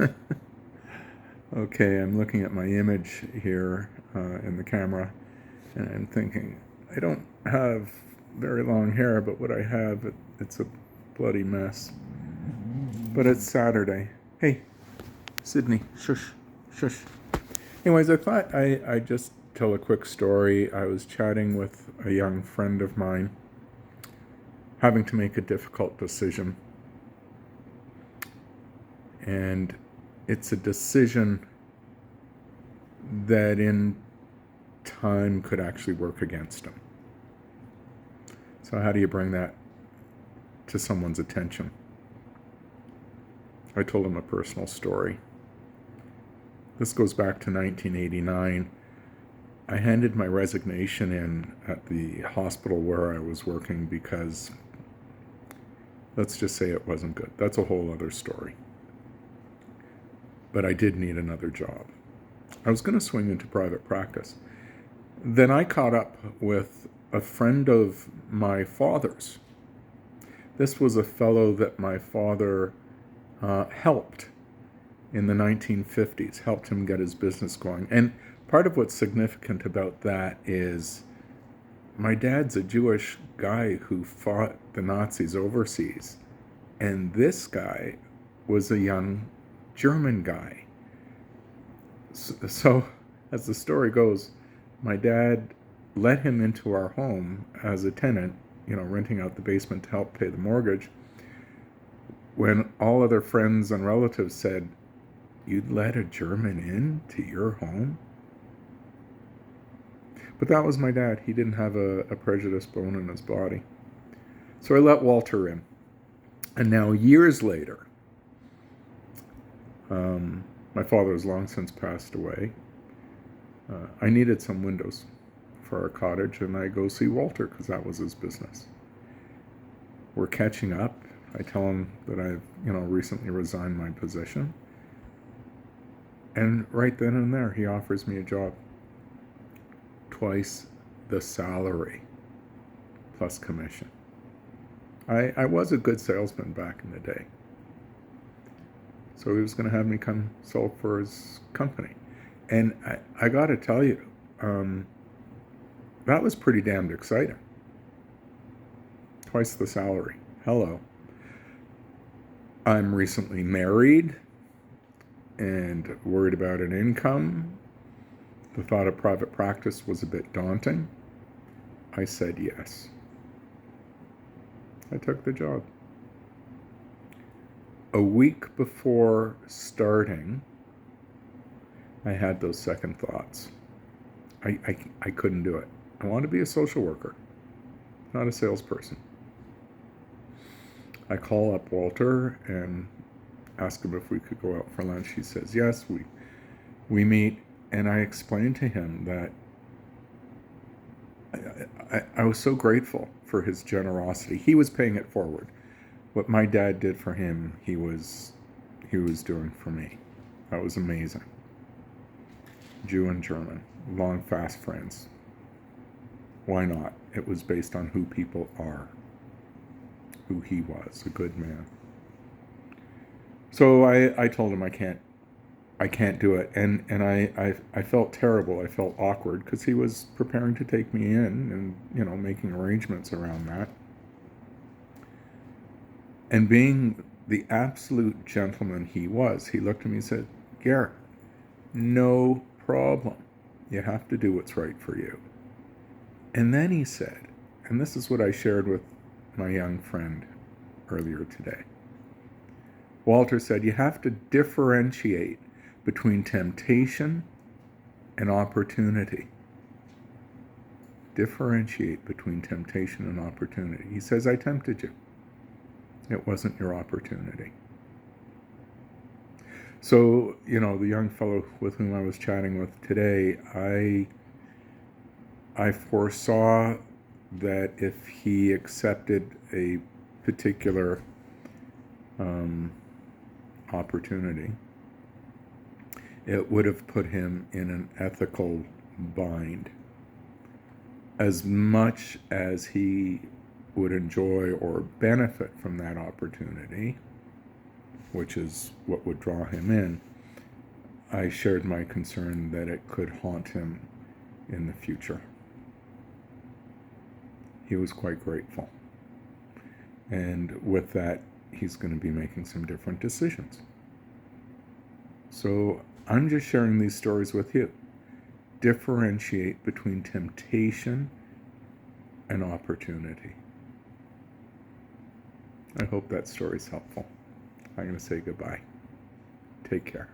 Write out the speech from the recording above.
Okay, I'm looking at my image here in the camera, and I'm thinking, I don't have very long hair, but what I have, it's a bloody mess. But it's Saturday. Hey, Sydney, shush, shush. Anyways, I thought I'd just tell a quick story. I was chatting with a young friend of mine, having to make a difficult decision. And it's a decision that in time could actually work against him. So how do you bring that to someone's attention? I told him a personal story. This goes back to 1989. I handed my resignation in at the hospital where I was working because, let's just say, it wasn't good. That's a whole other story. But I did need another job. I was going to swing into private practice. Then I caught up with a friend of my father's. This was a fellow that my father helped in the 1950s, helped him get his business going. And part of what's significant about that is my dad's a Jewish guy who fought the Nazis overseas. And this guy was a young German guy. So as the story goes, my dad let him into our home as a tenant, renting out the basement to help pay the mortgage, when all other friends and relatives said, "You'd let a German in to your home?" But that was my dad. He didn't have a prejudiced bone in his body. So I let Walter in. And now, years later, my father has long since passed away. I needed some windows for our cottage, and I go see Walter because that was his business. We're catching up. I tell him that I've, recently resigned my position. And right then and there, he offers me a job. Twice the salary, plus commission. I was a good salesman back in the day. So he was going to have me come sell for his company. And I got to tell you, that was pretty damned exciting. Twice the salary. Hello. I'm recently married and worried about an income. The thought of private practice was a bit daunting. I said yes. I took the job. A week before starting, I had those second thoughts. I couldn't do it. I wanted to be a social worker, not a salesperson. I call up Walter and ask him if we could go out for lunch. He says yes. We meet, and I explained to him that I was so grateful for his generosity. He was paying it forward. What my dad did for him, he was doing for me. That was amazing. Jew and German, long, fast friends. Why not? It was based on who people are, who he was, a good man. So I told him I can't do it, and I felt terrible. I felt awkward because he was preparing to take me in and making arrangements around that. And being the absolute gentleman he was, he looked at me and said, "Gareth, no problem. You have to do what's right for you." And then he said, and this is what I shared with my young friend earlier today. Walter said, you have to differentiate between temptation and opportunity. Differentiate between temptation and opportunity. He says, I tempted you. It wasn't your opportunity. So, the young fellow with whom I was chatting with today, I foresaw that if he accepted a particular opportunity, it would have put him in an ethical bind. As much as he would enjoy or benefit from that opportunity, which is what would draw him in, I shared my concern that it could haunt him in the future. He was quite grateful. And with that, he's going to be making some different decisions. So I'm just sharing these stories with you. Differentiate between temptation and opportunity. I hope that story's helpful. I'm going to say goodbye. Take care.